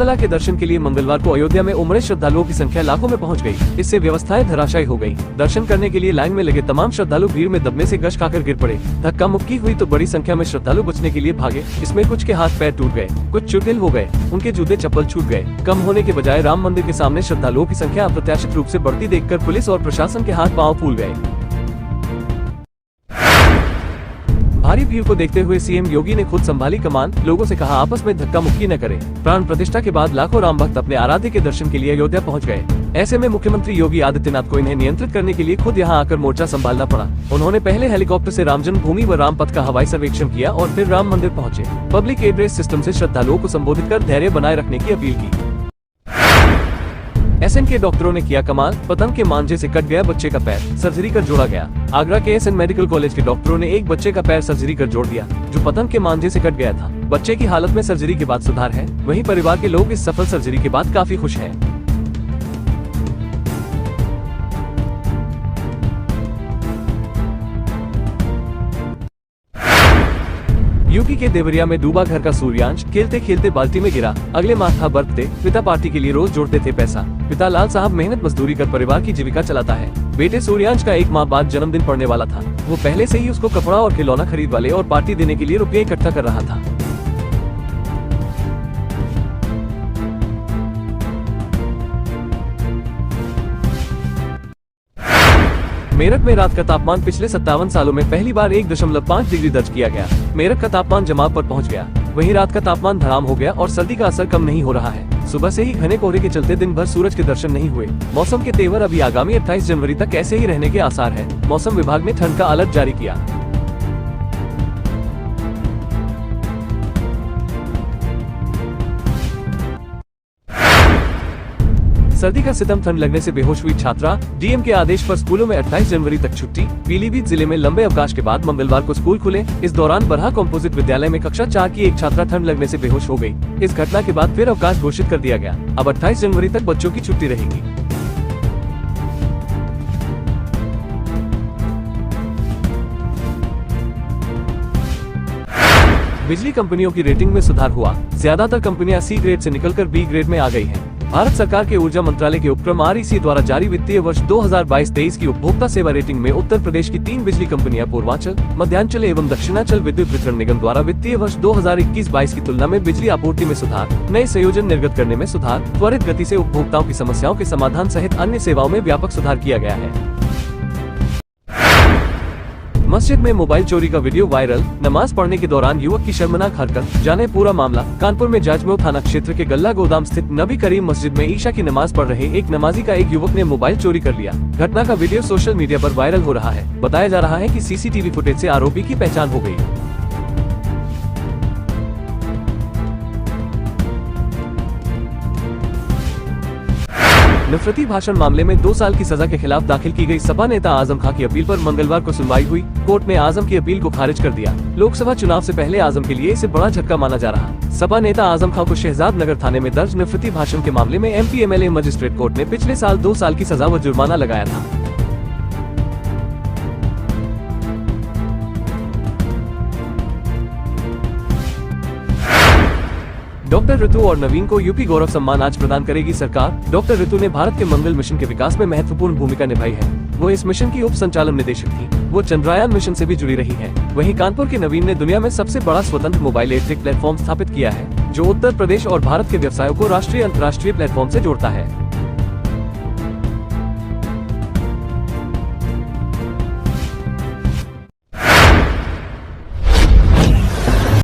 रामलला के दर्शन के लिए मंगलवार को अयोध्या में उमड़े श्रद्धालुओं की संख्या लाखों में पहुंच गई। इससे व्यवस्थाएं धराशायी हो गई। दर्शन करने के लिए लाइन में लगे तमाम श्रद्धालु भीड़ में दबने से गश खाकर गिर पड़े। धक्का मुक्की हुई तो बड़ी संख्या में श्रद्धालु बचने के लिए भागे। इसमें कुछ के हाथ पैर टूट गए, कुछ चुड़ैल हो गए, उनके जूते चप्पल छूट गए। कम होने के बजाय राम मंदिर के सामने श्रद्धालुओं की संख्या अप्रत्याशित रूप से बढ़ती देखकर पुलिस और प्रशासन के हाथ पांव फूल गए। भारी भीड़ को देखते हुए सीएम योगी ने खुद संभाली कमान। लोगों से कहा आपस में धक्का मुक्की न करें। प्राण प्रतिष्ठा के बाद लाखों राम भक्त अपने आराध्य के दर्शन के लिए अयोध्या पहुंच गए। ऐसे में मुख्यमंत्री योगी आदित्यनाथ को इन्हें नियंत्रित करने के लिए खुद यहां आकर मोर्चा संभालना पड़ा। उन्होंने पहले हेलीकॉप्टर से राम जन्मभूमि व रामपथ का हवाई सर्वेक्षण किया और फिर राम मंदिर पहुंचे। पब्लिक एड्रेस सिस्टम से श्रद्धालुओं को संबोधित कर धैर्य बनाए रखने की अपील की। एसएन के डॉक्टरों ने किया कमाल। पतंग के मांझे से कट गया बच्चे का पैर, सर्जरी कर जोड़ा गया। आगरा के एसएन मेडिकल कॉलेज के डॉक्टरों ने एक बच्चे का पैर सर्जरी कर जोड़ दिया, जो पतंग के मांझे से कट गया था। बच्चे की हालत में सर्जरी के बाद सुधार है। वहीं परिवार के लोग इस सफल सर्जरी के बाद काफी खुश हैं। यूपी के देवरिया में डूबा घर का सूर्यांश। खेलते खेलते बाल्टी में गिरा, अगले माह था बर्थडे। पिता पार्टी के लिए रोज जोड़ते थे पैसा। पिता लाल साहब मेहनत मजदूरी कर परिवार की जीविका चलाता है। बेटे सूर्यांश का 1 माह बाद जन्मदिन पड़ने वाला था। वो पहले से ही उसको कपड़ा और खिलौना खरीद वाले और पार्टी देने के लिए रुपये इकट्ठा कर रहा था। मेरठ में रात का तापमान पिछले 57 सालों में पहली बार 1.5 डिग्री दर्ज किया गया। मेरठ का तापमान जमाव पर पहुंच गया। वहीं रात का तापमान धराम हो गया और सर्दी का असर कम नहीं हो रहा है। सुबह से ही घने कोहरे के चलते दिन भर सूरज के दर्शन नहीं हुए। मौसम के तेवर अभी आगामी 28 जनवरी तक ऐसे ही रहने के आसार है। मौसम विभाग ने ठंड का अलर्ट जारी किया। सर्दी का सितम, ठंड लगने से बेहोश हुई छात्रा। डीएम के आदेश पर स्कूलों में 28 जनवरी तक छुट्टी। पीलीभीत जिले में लंबे अवकाश के बाद मंगलवार को स्कूल खुले। इस दौरान बरहा कॉम्पोजिट विद्यालय में कक्षा 4 की एक छात्रा ठंड लगने से बेहोश हो गई। इस घटना के बाद फिर अवकाश घोषित कर दिया गया। अब 28 जनवरी तक बच्चों की छुट्टी रहेगी। बिजली कंपनियों की रेटिंग में सुधार हुआ। ज्यादातर कंपनियां सी ग्रेड से निकलकर बी ग्रेड में आ गई हैं। भारत सरकार के ऊर्जा मंत्रालय के उपक्रम REC द्वारा जारी वित्तीय वर्ष 2022-23 की उपभोक्ता सेवा रेटिंग में उत्तर प्रदेश की 3 बिजली कंपनियां पूर्वांचल, मध्यांचल एवं दक्षिणांचल विद्युत वितरण निगम द्वारा वित्तीय वर्ष 2021-22 की तुलना में बिजली आपूर्ति में सुधार, नए संयोजन निर्गत करने में सुधार, त्वरित गति से उपभोक्ताओं की समस्याओं के समाधान सहित अन्य सेवाओं में व्यापक सुधार किया गया है। मस्जिद में मोबाइल चोरी का वीडियो वायरल। नमाज पढ़ने के दौरान युवक की शर्मनाक हरकत, जाने पूरा मामला। कानपुर में जाजमऊ थाना क्षेत्र के गल्ला गोदाम स्थित नबी करीम मस्जिद में ईशा की नमाज पढ़ रहे एक नमाजी का एक युवक ने मोबाइल चोरी कर लिया। घटना का वीडियो सोशल मीडिया पर वायरल हो रहा है। बताया जा रहा है कि CCTV फुटेज से आरोपी की पहचान हो गई। नफरती भाषण मामले में 2 साल की सजा के खिलाफ दाखिल की गई सपा नेता आजम खां की अपील पर मंगलवार को सुनवाई हुई। कोर्ट ने आजम की अपील को खारिज कर दिया। लोकसभा चुनाव से पहले आजम के लिए इसे बड़ा झटका माना जा रहा। सपा नेता आजम खां को शहजाद नगर थाने में दर्ज नफरती भाषण के मामले में MP MLA मजिस्ट्रेट कोर्ट ने पिछले साल 2 साल की सजा व जुर्माना लगाया था। डॉक्टर ऋतु और नवीन को यूपी गौरव सम्मान आज प्रदान करेगी सरकार। डॉक्टर ऋतु ने भारत के मंगल मिशन के विकास में महत्वपूर्ण भूमिका निभाई है। वो इस मिशन की उप संचालन निदेशक थी। वो चंद्रयान मिशन से भी जुड़ी रही है। वहीं कानपुर के नवीन ने दुनिया में सबसे बड़ा स्वतंत्र मोबाइल एडटेक प्लेटफॉर्म स्थापित किया है, जो उत्तर प्रदेश और भारत के व्यवसायों को राष्ट्रीय अंतर्राष्ट्रीय प्लेटफॉर्म से जोड़ता है।